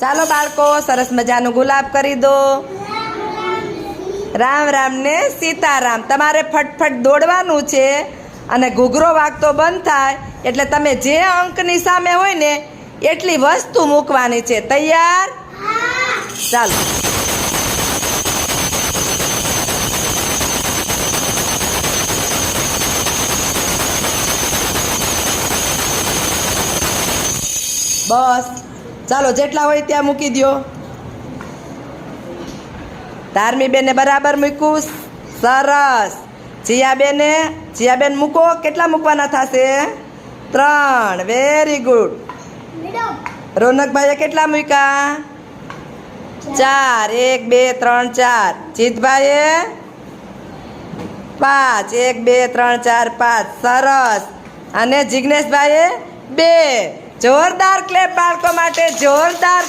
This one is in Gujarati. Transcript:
ચાલો બાળકો, સરસ મજાનું ગુલાબ કરી દો. રામ રામ ને સીતારામ. તમારે ફટફટ દોડવાનું છે અને ઘૂઘરો વાગતો બંધ થાય એટલે તમે જે અંકની સામે હોય ને એટલી વસ્તુ મૂકવાની છે. તૈયાર? ચાલો. બસ ચાલો, જેટલા હોય ત્યાં મૂકી દો. ધાર્મી બેને બરાબર મૂક્યું. સરસ. જીયાબેન મૂકો. કેટલા મૂકવાના થશે? 3. Very good. રોનકભાઈએ કેટલા મૂક્યા? 4. 1 2 3 4. જીતભાઈએ 5. 1 2 3 4 5. સરસ. અને જિગ્નેશભાઈએ 2. જોરદાર ક્લેપ બાળકો માટે, જોરદાર.